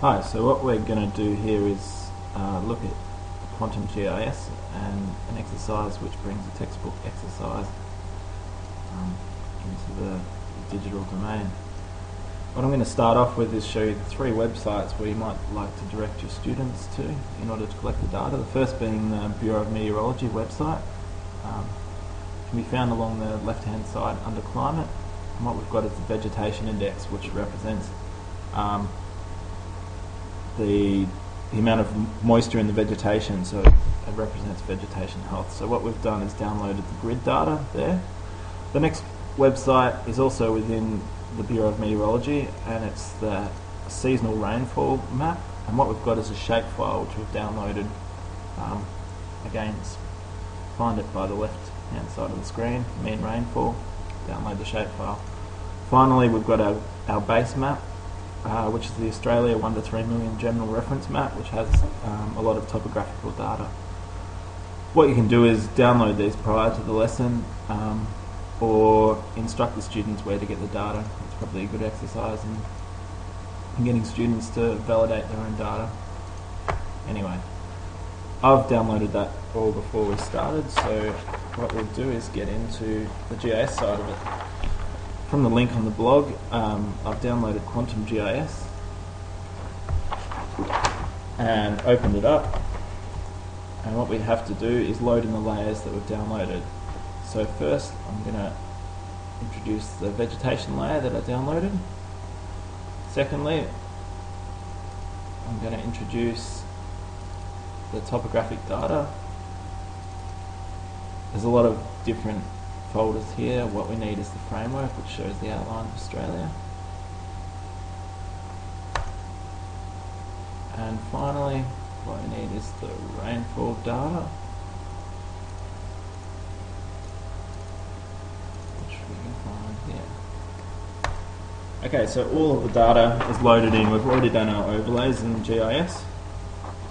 Hi, so what we're going to do here is look at quantum GIS and an exercise which brings a textbook exercise into the digital domain. What I'm going to start off with is show you the three websites where you might like to direct your students to in order to collect the data. The first being the Bureau of Meteorology website. Can be found along the left hand side under climate, and what we've got is the vegetation index, which represents the amount of moisture in the vegetation, so it represents vegetation health. So what we've done is downloaded the grid data there. The next website is also within the Bureau of Meteorology, and it's the seasonal rainfall map, and what we've got is a shapefile which we've downloaded. Again, find it by the left hand side of the screen, mean rainfall, download the shapefile. Finally, we've got our base map, which is the Australia 1 to 3 million general reference map, which has a lot of topographical data. What you can do is download these prior to the lesson, or instruct the students where to get the data. It's probably a good exercise in getting students to validate their own data. Anyway, I've downloaded that all before we started, so what we'll do is get into the GIS side of it. From the link on the blog, I've downloaded Quantum GIS and opened it up, and what we have to do is load in the layers that we've downloaded. So first I'm going to introduce the vegetation layer that I downloaded. Secondly, I'm going to introduce the topographic data. There's a lot of different folders here. What we need is the framework, which shows the outline of Australia. And finally, what we need is the rainfall data, which we can find here. Okay, so all of the data is loaded in. We've already done our overlays in GIS.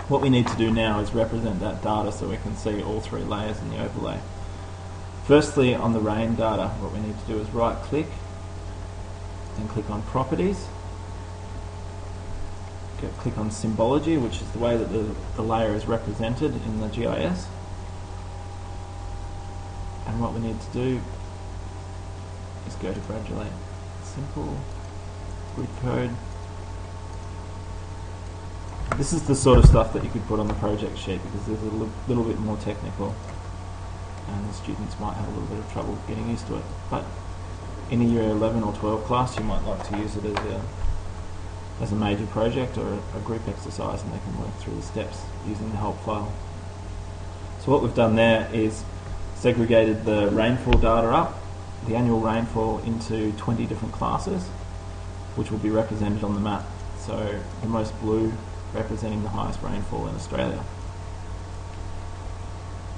What we need to do now is represent that data so we can see all three layers in the overlay. Firstly, on the rain data, what we need to do is right click and click on properties. Click on symbology, which is the way that the layer is represented in the GIS. And what we need to do is go to graduate simple, grid code. This is the sort of stuff that you could put on the project sheet because it's a little bit more technical, and the students might have a little bit of trouble getting used to it. But in a year 11 or 12 class, you might like to use it as a major project or a group exercise, and they can work through the steps using the help file. So what we've done there is segregated the rainfall data up, the annual rainfall, into 20 different classes, which will be represented on the map. So the most blue representing the highest rainfall in Australia.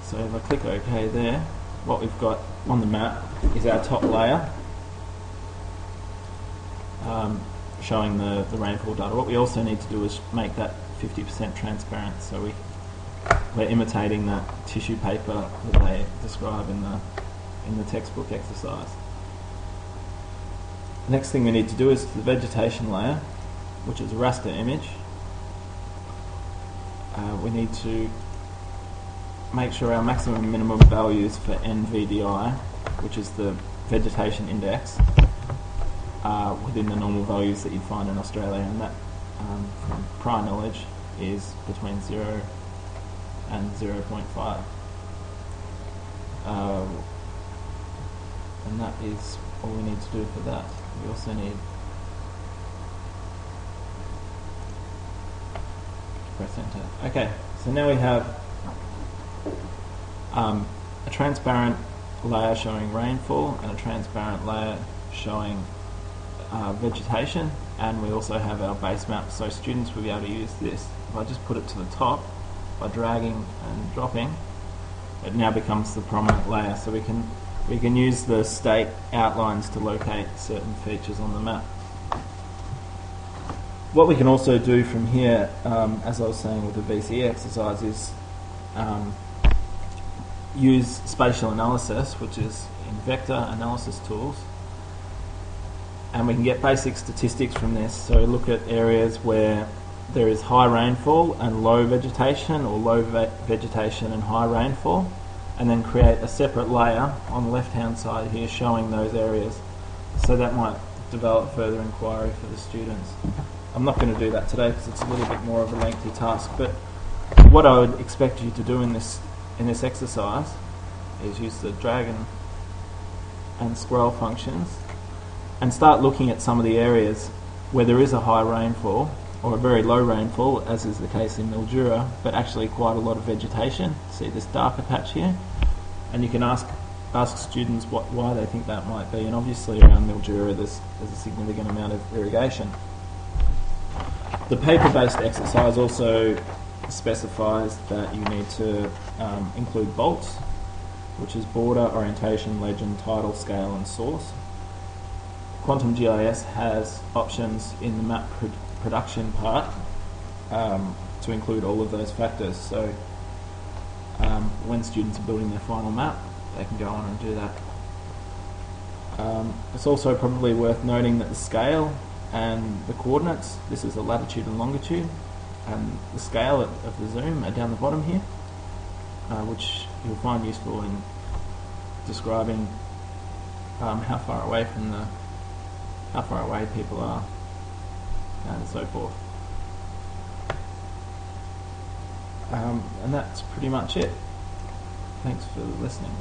So if I click OK there, what we've got on the map is our top layer showing the rainfall data. What we also need to do is make that 50% transparent, so we're imitating that tissue paper that they describe in the textbook exercise. The next thing we need to do is the vegetation layer, which is a raster image. We need to make sure our maximum and minimum values for NVDI, which is the vegetation index, are within the normal values that you'd find in Australia, and that, from prior knowledge, is between 0 and 0.5. And that is all we need to do for that. We also need to press enter. Okay, so now we have a transparent layer showing rainfall and a transparent layer showing vegetation, and we also have our base map, so students will be able to use this. If I just put it to the top by dragging and dropping, it now becomes the prominent layer, so we can use the state outlines to locate certain features on the map. What we can also do from here, as I was saying with the VCE exercise, is use spatial analysis, which is in vector analysis tools, and we can get basic statistics from this. So look at areas where there is high rainfall and low vegetation, or low vegetation and high rainfall, and then create a separate layer on the left-hand side here showing those areas. So that might develop further inquiry for the students. I'm not going to do that today because it's a little bit more of a lengthy task, but what I would expect you to do in this exercise is use the drag and scroll functions and start looking at some of the areas where there is a high rainfall or a very low rainfall, as is the case in Mildura, but actually quite a lot of vegetation. See this darker patch here? And you can ask students why they think that might be, and obviously around Mildura there's a significant amount of irrigation. The paper-based exercise also specifies that you need to include bolts, which is border, orientation, legend, title, scale and source. Quantum GIS has options in the map production part to include all of those factors. So when students are building their final map, they can go on and do that. It's also probably worth noting that the scale and the coordinates, this is the latitude and longitude, and the scale of the zoom are down the bottom here, which you'll find useful in describing how far away people are, and so forth. And that's pretty much it. Thanks for listening.